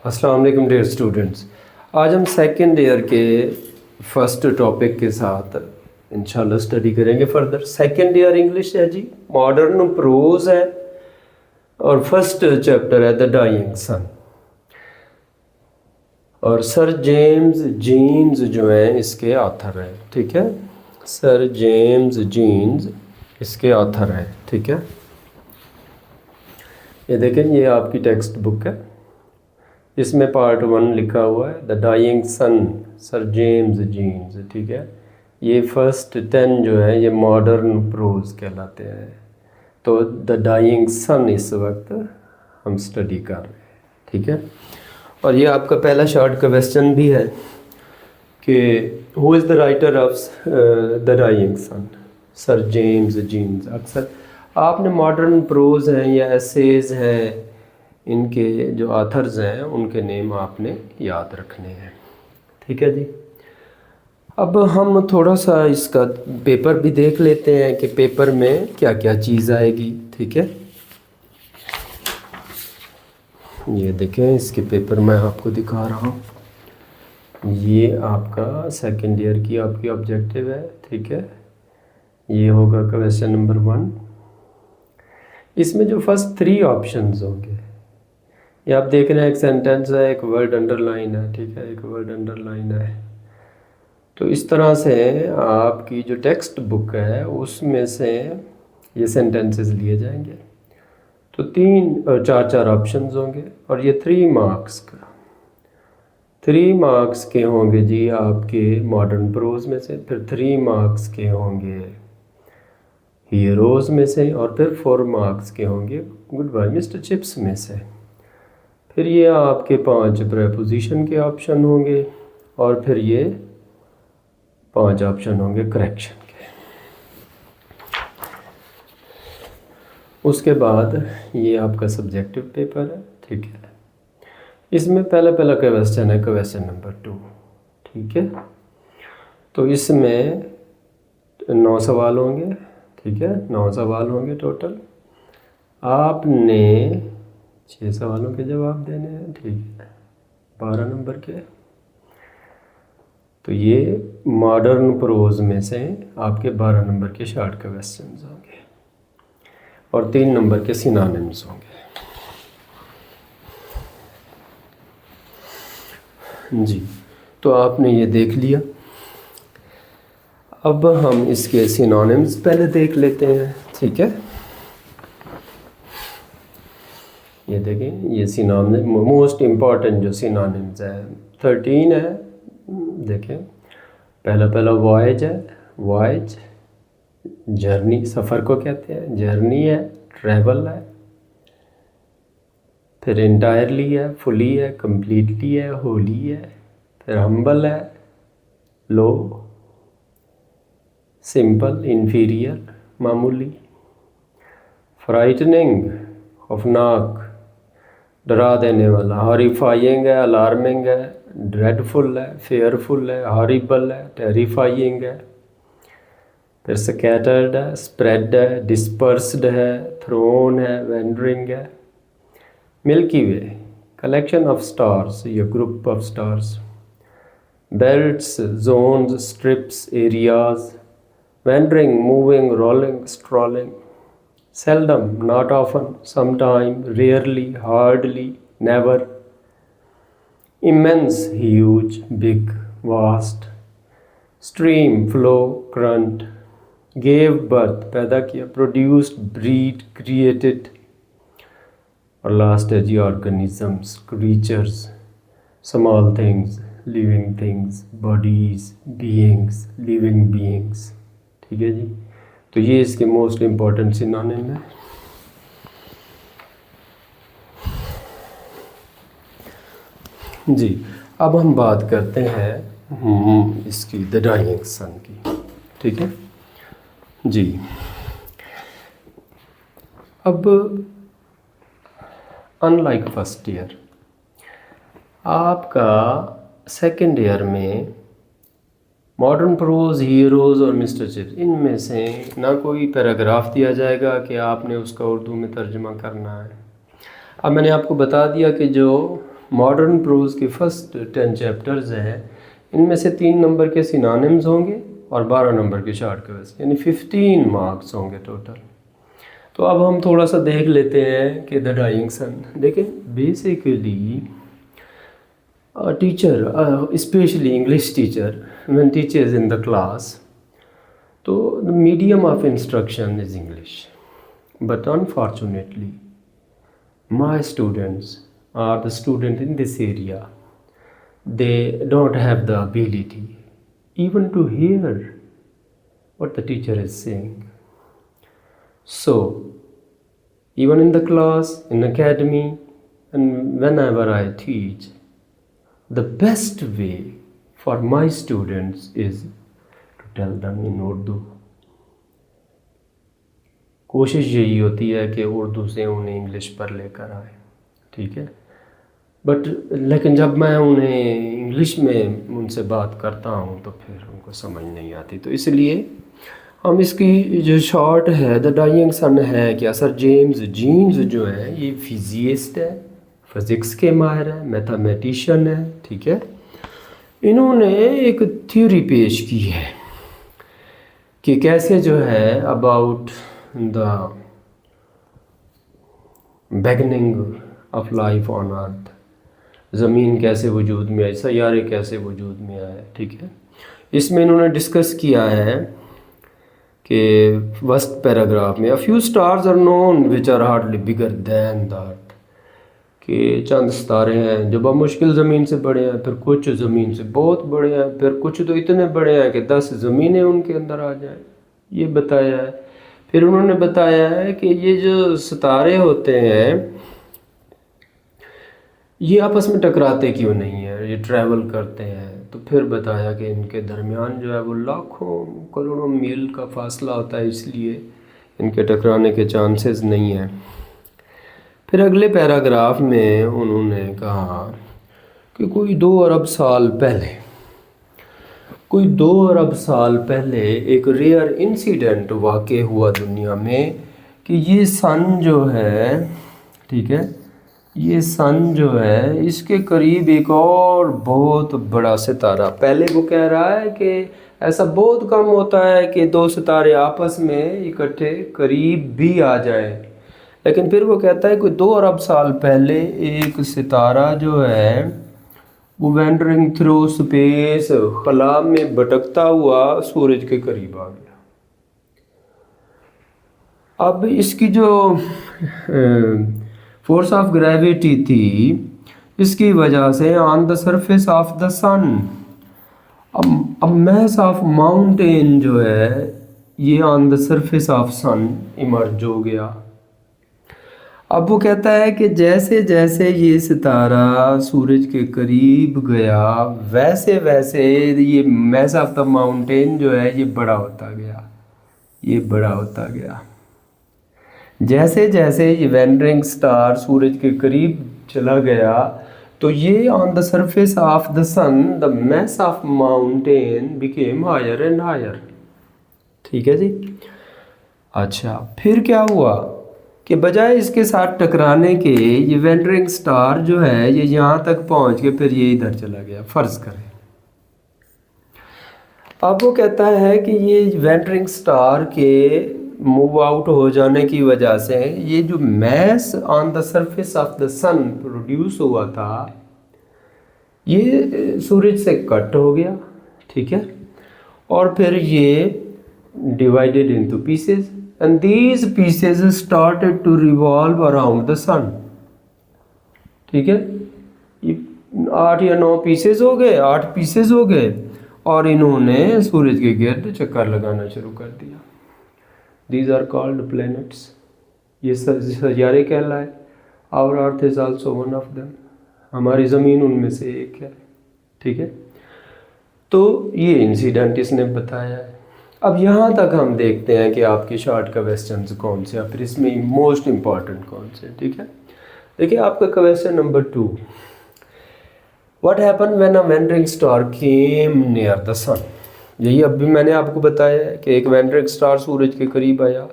अस्सलाम वालेकुम dear students. आज हम सेकेंड ईयर के फर्स्ट टॉपिक के साथ इंशाल्लाह स्टडी करेंगे फर्दर। सेकेंड ईयर इंग्लिश है जी, मॉडर्न प्रोज है और फर्स्ट चैप्टर है द डाइंग सन। और सर जेम्स जीन्स जो हैं इसके ऑथर हैं, ठीक है। सर जेम्स जीन्स इसके ऑथर हैं, ठीक है। ये देखें, ये आपकी टेक्स्ट बुक है, इसमें पार्ट 1 लिखा हुआ है the dying sun, sir James Jeans, ठीक है। ये फर्स्ट 10 जो है ये मॉडर्न प्रोज कहलाते हैं। तो द डाइंग सन इस वक्त हम स्टडी कर रहे हैं, ठीक है। और ये आपका पहला शॉर्ट क्वेश्चन भी है कि who is the writer of the dying sun, sir James Jeans. अक्सर आपने मॉडर्न प्रोज हैं या एसेज हैं, इनके जो ऑथर्स हैं उनके नेम आपने याद रखने हैं, ठीक है जी। अब हम थोड़ा सा इसका पेपर भी देख लेते हैं कि पेपर में क्या क्या चीज़ आएगी, ठीक है। ये देखें, इसके पेपर मैं आपको दिखा रहा हूँ। ये आपका सेकेंड ईयर की आपकी ऑब्जेक्टिव है, ठीक है। ये होगा क्वेश्चन नंबर 1। इसमें जो फर्स्ट 3 ऑप्शंस होंगे, ये आप देख रहे हैं, एक सेंटेंस है, एक वर्ड अंडरलाइन है, ठीक है, एक वर्ड अंडरलाइन है। तो इस तरह से आपकी जो टेक्स्ट बुक है उसमें से ये सेंटेंसेस लिए जाएंगे। तो 4 ऑप्शंस होंगे और ये 3 मार्क्स के होंगे जी आपके मॉडर्न प्रोज में से, फिर 3 मार्क्स के होंगे हीरोज़ में से, और फिर 4 मार्क्स के होंगे गुड बाय मिस्टर चिप्स में से। फिर ये आपके 5 प्रेपोजिशन के ऑप्शन होंगे और फिर ये 5 ऑप्शन होंगे करेक्शन के। उसके बाद ये आपका सब्जेक्टिव पेपर है, ठीक है। इसमें पहला क्वेश्चन है क्वेश्चन नंबर 2, ठीक है। तो इसमें 9 सवाल होंगे, ठीक है, 9 सवाल होंगे टोटल। आपने 6 सवालों के जवाब देने हैं, ठीक है, 12 नंबर के। तो ये मॉडर्न प्रोज में से आपके 12 नंबर के शॉर्ट क्वेश्चंस होंगे और 3 नंबर के सिनोनिम्स होंगे जी। तो आपने ये देख लिया। अब हम इसके सिनोनिम्स पहले देख लेते हैं, ठीक है। ये देखें, ये सिनोनिम मोस्ट इम्पॉर्टेंट जो सिनोनिम्स है 13 है। देखें, पहला वॉयज है, वॉयज जर्नी, सफ़र को कहते हैं, जर्नी है, ट्रैवल है। फिर इंटायरली है, फुली है, कम्प्लीटली है, होली है। फिर हम्बल है, लो, सिंपल, इन्फीरियर, मामूली। फ्राइटनिंग, खौफनाक, डरा देने वाला। हॉरिफाइंग है, अलार्मिंग है, ड्रेडफुल है, फेयरफुल है, हॉरिबल है, टेरिफाइंग है। फिर स्कैटर्ड है, स्प्रेड है, डिस्पर्स्ड है, थ्रोन है, वेंडरिंग है। Milky Way, collection of stars या group of stars. Belts, zones, strips, areas. Wandering, moving, rolling, strolling. seldom, not often, sometime, rarely, hardly, never. Immense, huge, big, vast. Stream, flow, current. Gave birth, पैदा किया, produced, breed, created. और last है जी organisms, creatures, small things, living things, bodies, beings, living beings, ठीक है जी। तो ये इसके most important synonym है। जी, अब हम बात करते हैं इसकी द डाइंग सन की, ठीक है जी। अब अनलाइक फर्स्ट ईयर, आपका सेकेंड ईयर में मॉडर्न प्रोज, हीरोज़ और मिस्टर चिप्स, इनमें से ना कोई पैराग्राफ दिया जाएगा कि आपने उसका उर्दू में तर्जुमा करना है। अब मैंने आपको बता दिया कि जो मॉडर्न प्रोज के फर्स्ट 10 चैप्टर्स हैं, इनमें से 3 नंबर के सिनोनिम्स होंगे और 12 नंबर के शॉर्ट क्वेश्चन, यानी 15 मार्क्स होंगे टोटल। तो अब हम थोड़ा सा देख लेते हैं कि द डाइंग सन। देखें, basically teacher, specially English teacher, when teachers in the class, तो the medium of instruction is English, but unfortunately my students are the student in this area, they don't have the ability even to hear what the teacher is saying. So even in the class, in academy, and whenever I teach, the best way for my students is to tell them in Urdu. कोशिश यही होती है कि उर्दू से उन्हें English पर लेकर आए, ठीक है। बट लेकिन जब मैं उन्हें इंग्लिश में उनसे बात करता हूँ तो फिर उनको समझ नहीं आती। तो इसलिए हम इसकी जो शॉर्ट है द डाइंग सन है क्या, सर जेम्स जीन्स जो है ये फिजिस्ट है, फिज़िक्स के माहिर है, मैथमेटिशियन है, ठीक है। इन्होंने एक थ्योरी पेश की है कि कैसे जो है about the beginning of life on earth, ज़मीन कैसे वजूद में आई, सैयारे कैसे वजूद में आए, ठीक है। इसमें इन्होंने डिस्कस किया है कि फर्स्ट पैराग्राफ में, a few stars are known which are hardly bigger than the earth, कि चंद सितारे हैं जो बमुश्किल ज़मीन से बड़े हैं, फिर कुछ ज़मीन से बहुत बड़े हैं, फिर कुछ तो इतने बड़े हैं कि 10 ज़मीनें उनके अंदर आ जाएं, ये बताया है। फिर उन्होंने बताया है कि ये जो सितारे होते हैं ये आपस में टकराते क्यों नहीं है, ये ट्रैवल करते हैं। तो फिर बताया कि इनके दरमियान जो है वो लाखों करोड़ों मील का फासला होता है, इसलिए इनके टकराने के चांसेस नहीं हैं। फिर अगले पैराग्राफ में उन्होंने कहा कि कोई 2 अरब साल पहले एक रेयर इंसिडेंट वाक़ हुआ दुनिया में कि ये सन जो है, ठीक है, ये सन जो है इसके करीब एक और बहुत बड़ा सितारा, पहले वो कह रहा है कि ऐसा बहुत कम होता है कि 2 सितारे आपस में इकट्ठे करीब भी आ जाएं, लेकिन फिर वो कहता है कि 2 अरब साल पहले एक सितारा जो है वो वेंडरिंग थ्रू स्पेस, खला में भटकता हुआ सूरज के करीब आ गया। अब इसकी जो फोर्स ऑफ ग्रेविटी थी, इसकी वजह से on the surface of the sun a mass of mountain जो है ये on the surface of sun emerge हो गया। अब वो कहता है कि जैसे जैसे ये सितारा सूरज के करीब गया वैसे वैसे ये मैस ऑफ द माउंटेन जो है ये बड़ा होता गया। जैसे जैसे ये वेंडरिंग स्टार सूरज के करीब चला गया तो ये on the surface of the sun the mass of mountain became higher and higher, ठीक है जी। अच्छा, फिर क्या हुआ कि बजाय इसके साथ टकराने के ये वेंडरिंग स्टार जो है ये यहाँ तक पहुँच के फिर ये इधर चला गया, फ़र्ज़ करें। अब वो कहता है कि ये वेंडरिंग स्टार के मूव आउट हो जाने की वजह से ये जो mass on the surface of the sun produce हुआ था ये सूरज से कट हो गया, ठीक है, और फिर ये divided into pieces and these pieces started to revolve around the sun, ठीक है। ये 8 या 9 पीसेस हो गए, 8 पीसेस हो गए और इन्होंने सूरज के गिर्द चक्कर लगाना शुरू कर दिया। These are called planets. ये सैयारे कहलाए। Our Earth is also one of them. हमारी ज़मीन उनमें से एक है, ठीक है। तो ये इंसिडेंट इसने बताया है। अब यहाँ तक हम देखते हैं कि आपके शॉर्ट क्वेश्चन कौन से, फिर इसमें मोस्ट इम्पॉर्टेंट कौन से, ठीक है। देखिए आपका question number 2, what happen when a wandering star came near the sun. यही अब भी मैंने आपको बताया है कि एक वेंडरिंग स्टार सूरज के करीब आया,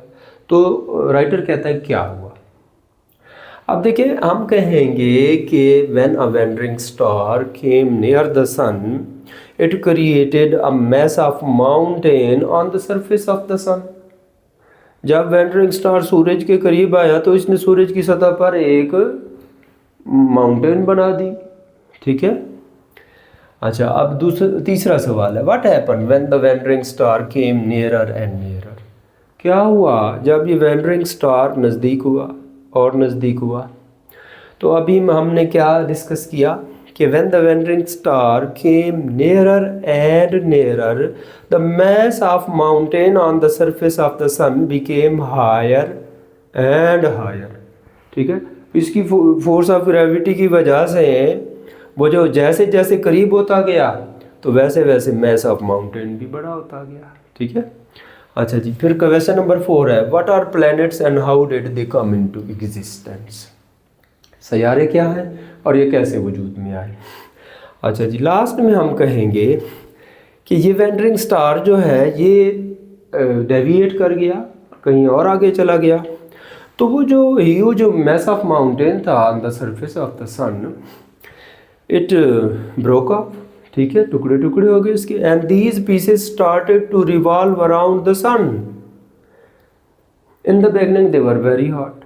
तो राइटर कहता है क्या हुआ। अब देखिए हम कहेंगे कि when a wandering star came near the sun it created a mass of mountain on the surface of the sun. जब वैंडरिंग स्टार सूरज के करीब आया तो इसने सूरज की सतह पर एक माउंटेन बना दी। ठीक है। अच्छा, अब तीसरा सवाल है, what happen when the wandering star came nearer and nearer. क्या हुआ जब ये वैंडरिंग स्टार नज़दीक हुआ और नज़दीक हुआ। तो अभी हमने क्या डिस्कस किया कि when the wandering star came nearer and nearer the mass of mountain on the surface of the sun became higher and higher. ठीक है। इसकी फोर्स ऑफ ग्रेविटी की वजह से वो जो जैसे जैसे करीब होता गया तो वैसे वैसे मैस ऑफ माउंटेन भी बड़ा होता गया। ठीक है। अच्छा जी, फिर क्वेश्चन नंबर 4 है, what are planets and how did they come into existence. सैयारे क्या हैं और ये कैसे वजूद में आए। अच्छा जी, लास्ट में हम कहेंगे कि ये वैंडरिंग स्टार जो है ये डेविएट कर गया, कहीं और आगे चला गया, तो वो जो मैस ऑफ माउंटेन था on the surface of the sun it broke up. ठीक है, टुकड़े टुकड़े हो गए इसके, and these pieces started to revolve around the sun. In the beginning they were very hot,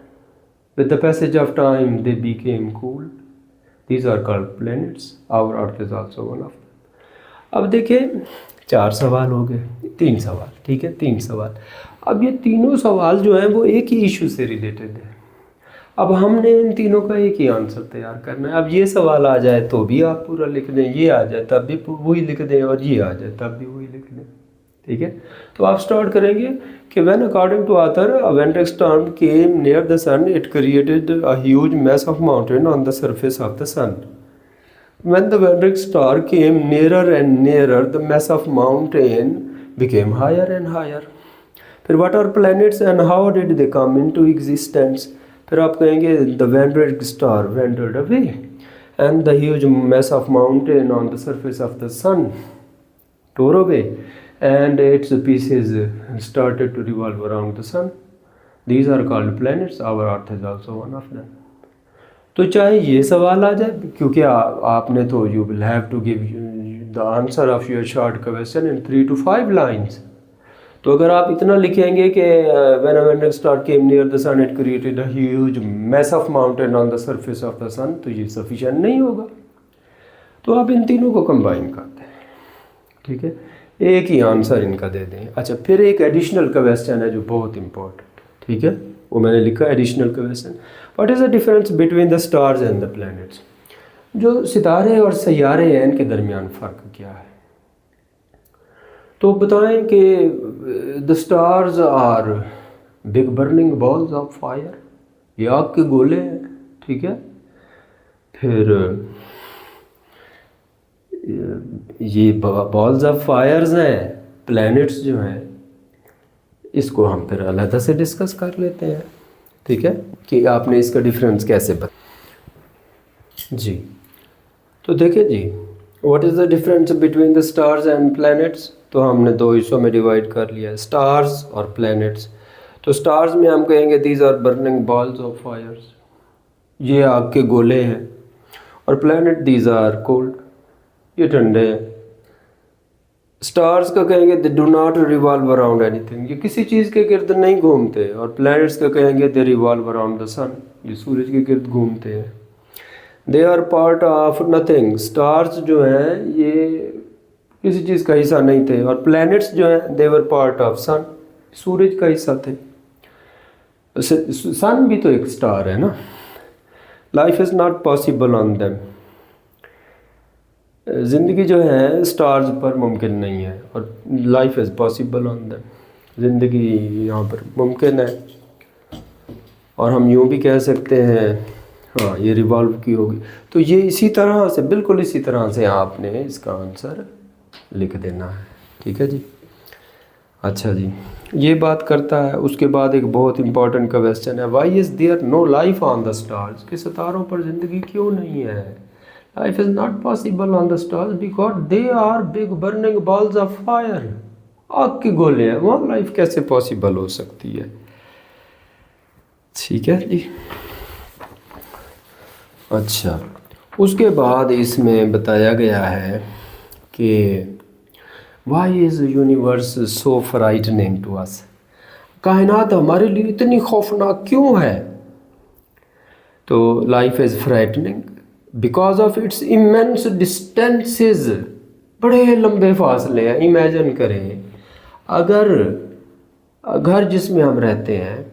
with the passage of time they became cool, these are called planets, our earth is also one of them. अब देखिए 4 सवाल हो गए, 3 सवाल। ठीक है, 3 सवाल। अब ये तीनों सवाल जो हैं वो एक ही इशू से रिलेटेड है। अब हमने इन तीनों का एक ही आंसर तैयार करना है। अब ये सवाल आ जाए तो भी आप पूरा लिख दें, ये आ जाए तब भी वही लिख दें, और ये आ जाए तब भी वही लिख दें। ठीक है, तो आप स्टार्ट करेंगे कि when according to author a wandering star came near the sun it created a huge mass of mountain on the surface of the sun. When the wandering star came nearer and nearer, the mass of mountain became higher and higher. फिर what are planets and how did they come into existence? फिर आप कहेंगे the wandering star wandered away and the huge mass of mountain on the surface of the sun tore away and its pieces started to revolve around the sun. These are called planets. Our Earth is also one of them. तो चाहे ये सवाल आ जाए, क्योंकि आपने तो you will have to give the answer of your short question in 3 to 5 lines. तो अगर आप इतना लिखेंगे कि when a wandering star came near the sun it created a huge mass of mountain on the surface of the sun, तो ये sufficient नहीं होगा। तो आप इन तीनों को कंबाइन करते हैं। ठीक है, एक ही आंसर इनका दे दें। अच्छा, फिर एक एडिशनल क्वेश्चन है जो बहुत इंपॉर्टेंट। ठीक है, वो मैंने लिखा additional question, what is the difference between the stars and the planets. जो सितारे और सैयारे हैं इनके दरमियान फ़र्क क्या है। तो बताएं कि the stars are big burning balls of fire, ये आग के गोले हैं। ठीक है, फिर ये बॉल्स ऑफ फायर्स हैं। प्लैनेट्स जो हैं इसको हम फिर अलग से डिस्कस कर लेते हैं। ठीक है, कि आपने इसका डिफरेंस कैसे बता जी। तो देखिए जी, what is the difference between the stars and planets. तो हमने 2 हिस्सों में डिवाइड कर लिया है, स्टार्स और प्लैनेट्स। तो स्टार्स में हम कहेंगे these are burning balls of fires, ये आग के गोले हैं। और प्लैनेट दीज आर कोल्ड, ये ठंडे हैं। स्टार्स का कहेंगे they do not revolve around anything, ये किसी चीज़ के गिर्द नहीं घूमते। और प्लैनेट्स का कहेंगे they revolve around the sun, ये सूरज के गिर्द घूमते हैं। They are part of nothing, stars जो हैं ये किसी चीज़ का हिस्सा नहीं थे। और प्लैनेट्स जो हैं दे वर पार्ट ऑफ सन, सूरज का हिस्सा थे। सन भी तो एक स्टार है ना। Life is not possible on them, ज़िंदगी जो है स्टार्स पर मुमकिन नहीं है, और life is possible on them, ज़िंदगी यहाँ पर मुमकिन है। और हम यूँ भी कह सकते हैं हाँ ये रिवॉल्व की होगी। तो ये इसी तरह से, बिल्कुल इसी तरह से आपने इसका आंसर लिख देना है। ठीक है जी। अच्छा जी, ये बात करता है। उसके बाद एक बहुत इंपॉर्टेंट क्वेश्चन है, why is there no life on the stars, कि सितारों पर ज़िंदगी क्यों नहीं है। Life is not possible on the stars because they are big burning balls of fire, आग के गोले हैं, वहाँ लाइफ कैसे पॉसिबल हो सकती है। ठीक है जी। अच्छा, उसके बाद इसमें बताया गया है कि why is universe so frightening to us, कायनात हमारे लिए इतनी खौफनाक क्यों है। तो life is frightening because of its immense distances, बड़े लंबे फासले हैं। इमेजिन करें, अगर घर जिसमें हम रहते हैं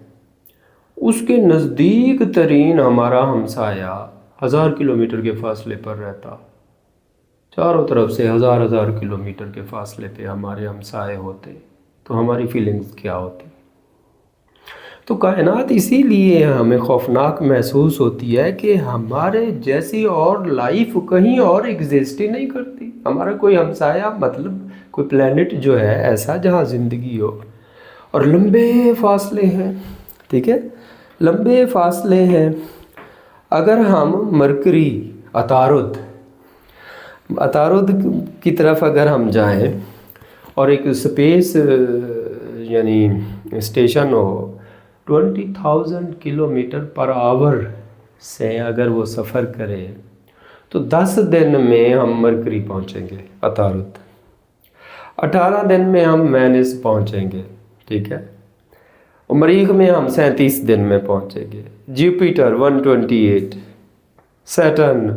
उसके नज़दीक तरीन हमारा हमसाया 1000 किलोमीटर के फासले पर रहता, चारों तरफ से हज़ार हज़ार किलोमीटर के फासले पे हमारे हमसाए होते, तो हमारी फीलिंग्स क्या होती। तो कायनात इसीलिए हमें खौफनाक महसूस होती है कि हमारे जैसी और लाइफ कहीं और एग्जिस्ट ही नहीं करती। हमारा कोई हमसाया, मतलब कोई प्लेनेट जो है ऐसा जहाँ ज़िंदगी हो, और लंबे फासले हैं, ठीक है, लंबे फासले हैं। अगर हम मरकरी अतारुद की तरफ अगर हम जाएं और एक स्पेस यानी स्टेशन हो 20,000 किलोमीटर पर आवर से अगर वो सफ़र करे तो 10 दिन में हम मरकरी पहुंचेंगे अतारुद, 18 दिन में हम वेनिस पहुंचेंगे, ठीक है, और मरीख में हम 37 दिन में पहुंचेंगे, Jupiter 128, Saturn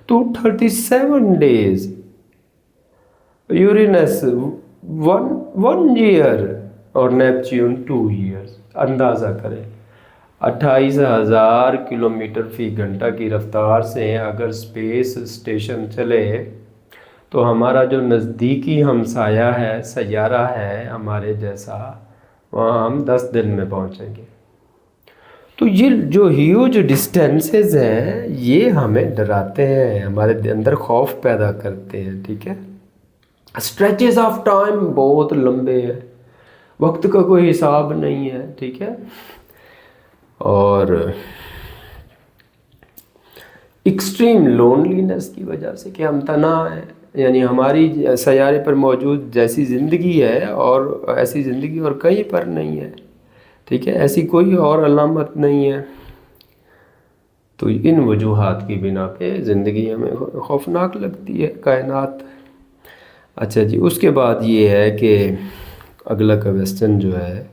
237 days, Uranus 1 year और नेपच्यून 2 ईयर्स। अंदाज़ा करें 28,000 किलोमीटर फी घंटा की रफ्तार से अगर स्पेस स्टेशन चले तो हमारा जो नज़दीकी हमसाया है, सैयारा है हमारे जैसा, वहाँ हम 10 दिन में पहुँचेंगे। तो ये जो ह्यूज डिस्टेंसेस हैं ये हमें डराते हैं, हमारे अंदर खौफ पैदा करते हैं, ठीक है। स्ट्रेचेस ऑफ टाइम बहुत लंबे हैं, वक्त का कोई हिसाब नहीं है, ठीक है। और एक्सट्रीम लोनलीनेस की वजह से कि हम तन्हा हैं, यानी हमारी सैयारे पर मौजूद जैसी ज़िंदगी है और ऐसी ज़िंदगी और कहीं पर नहीं है, ठीक है, ऐसी कोई और अलामत नहीं है। तो इन वजूहात की बिना पे ज़िंदगी हमें खौफनाक लगती है, कायनात। अच्छा जी, उसके बाद ये है कि अगला क्वेश्चन जो है,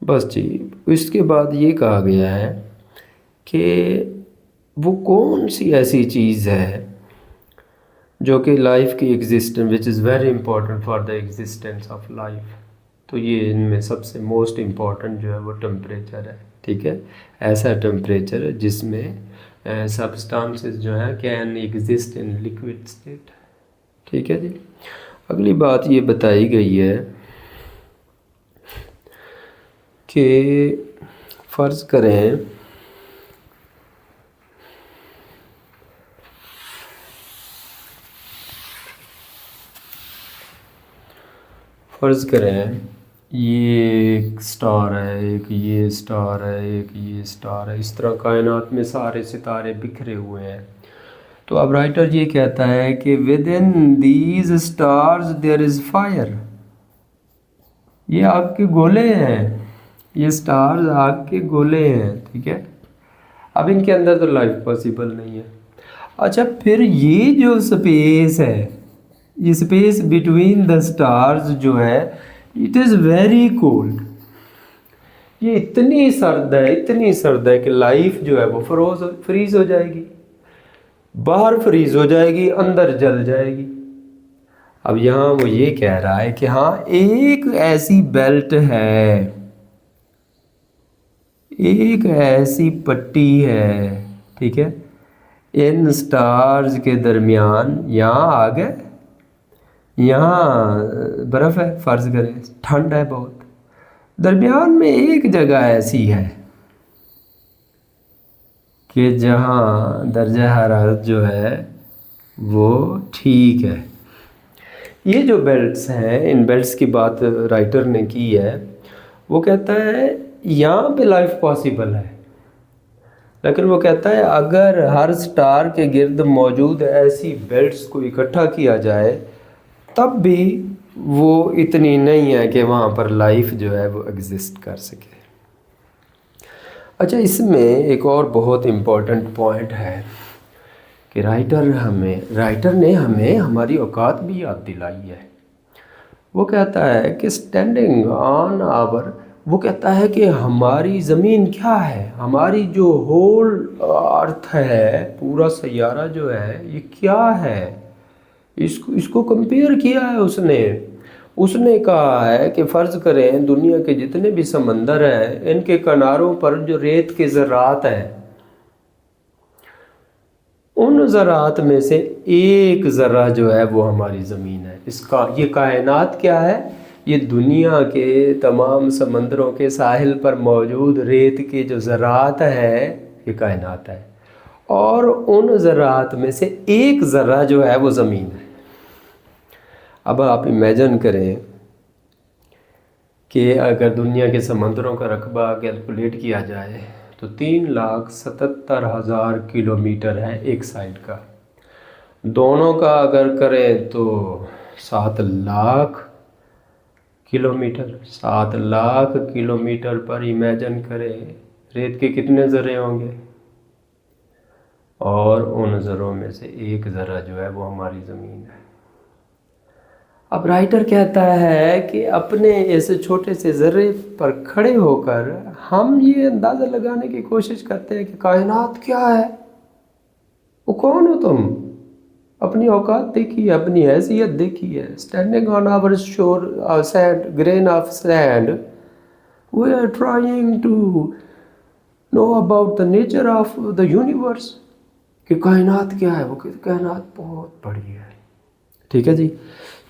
बस जी, इसके बाद ये कहा गया है कि वो कौन सी ऐसी चीज़ है जो कि लाइफ की existence which is very important for the existence of life. तो ये इनमें सबसे मोस्ट इम्पॉर्टेंट जो है वो टेम्परेचर है, ठीक है। ऐसा टेम्परेचर है जिसमें सब्सटेंसेस जो है can exist in liquid state, ठीक है जी। अगली बात ये बताई गई है कि फ़र्ज़ करें ये एक स्टार है, एक ये स्टार है, एक ये स्टार है, इस तरह कायनात में सारे सितारे बिखरे हुए हैं। तो अब राइटर ये कहता है कि within these stars there is fire, ये आग के गोले हैं, ये स्टार्स आग के गोले हैं, ठीक है। अब इनके अंदर तो लाइफ पॉसिबल नहीं है। अच्छा, फिर ये जो स्पेस है, ये स्पेस बिटवीन द स्टार्स जो है, इट इज़ वेरी कोल्ड, ये इतनी सर्द है कि लाइफ जो है वो फ्रीज हो जाएगी, बाहर फ्रीज हो जाएगी, अंदर जल जाएगी। अब यहाँ वो ये कह रहा है कि हाँ, एक ऐसी बेल्ट है, एक ऐसी पट्टी है, ठीक है, इन स्टार्स के दरमियान, यहाँ आग है, यहाँ बर्फ़ है, फ़र्ज़ करें ठंड है बहुत, दरमियान में एक जगह ऐसी है कि जहाँ दर्जा हरारत जो है वो ठीक है। ये जो बेल्ट्स हैं, इन बेल्ट्स की बात राइटर ने की है, वो कहता है यहाँ पे लाइफ पॉसिबल है, लेकिन वो कहता है अगर हर स्टार के गिर्द मौजूद ऐसी बेल्ट्स को इकट्ठा किया जाए तब भी वो इतनी नहीं है कि वहाँ पर लाइफ जो है वो एग्जिस्ट कर सके। अच्छा, इसमें एक और बहुत इम्पोर्टेंट पॉइंट है कि राइटर ने हमें हमारी औकात भी याद दिलाई है। वो कहता है कि स्टैंडिंग ऑन आवर, वो कहता है कि हमारी ज़मीन क्या है, हमारी जो होल अर्थ है, पूरा सैयारा जो है ये क्या है। इसको कंपेयर किया है उसने कहा है कि फ़र्ज़ करें दुनिया के जितने भी समंदर हैं इनके किनारों पर जो रेत के ज़रात हैं, उन ज़रात में से एक ज़रा जो है वो हमारी ज़मीन है। इसका ये कायनात क्या है, ये दुनिया के तमाम समंदरों के साहिल पर मौजूद रेत के जो ज़रात है ये कायनात है। और उन ज़रात में से एक ज़रा जो है वो ज़मीन है। अब आप इमेजिन करें कि अगर दुनिया के समंदरों का रकबा कैलकुलेट किया जाए तो 3,77,000 किलोमीटर है एक साइड का। दोनों का अगर करें तो 7 लाख किलोमीटर। 7 लाख किलोमीटर पर इमेजिन करें रेत के कितने ज़रे होंगे, और उन ज़रों में से एक ज़रा जो है वो हमारी ज़मीन है। अब राइटर कहता है कि अपने ऐसे छोटे से ज़र्रे पर खड़े होकर हम ये अंदाज़ा लगाने की कोशिश करते हैं कि कायनात क्या है, वो कौन हो तुम, अपनी औकात देखिए, अपनी हैसियत देखिए। Standing on our shore sand, grain of sand, we are trying to know about the nature of the universe, कि कायनात क्या है। वो कायनात बहुत बड़ी है। ठीक है जी,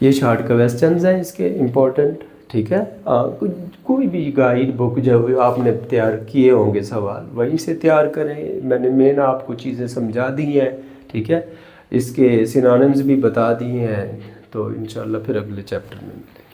ये शॉर्ट क्वेश्चंस हैं इसके इम्पोर्टेंट। ठीक है, कोई भी गाइड बुक जब आपने तैयार किए होंगे सवाल वहीं से तैयार करें। मैंने मेन आपको चीज़ें समझा दी हैं। ठीक है, इसके सिनोनिम्स भी बता दिए हैं। तो इंशाल्लाह फिर अगले चैप्टर में मिलेंगे।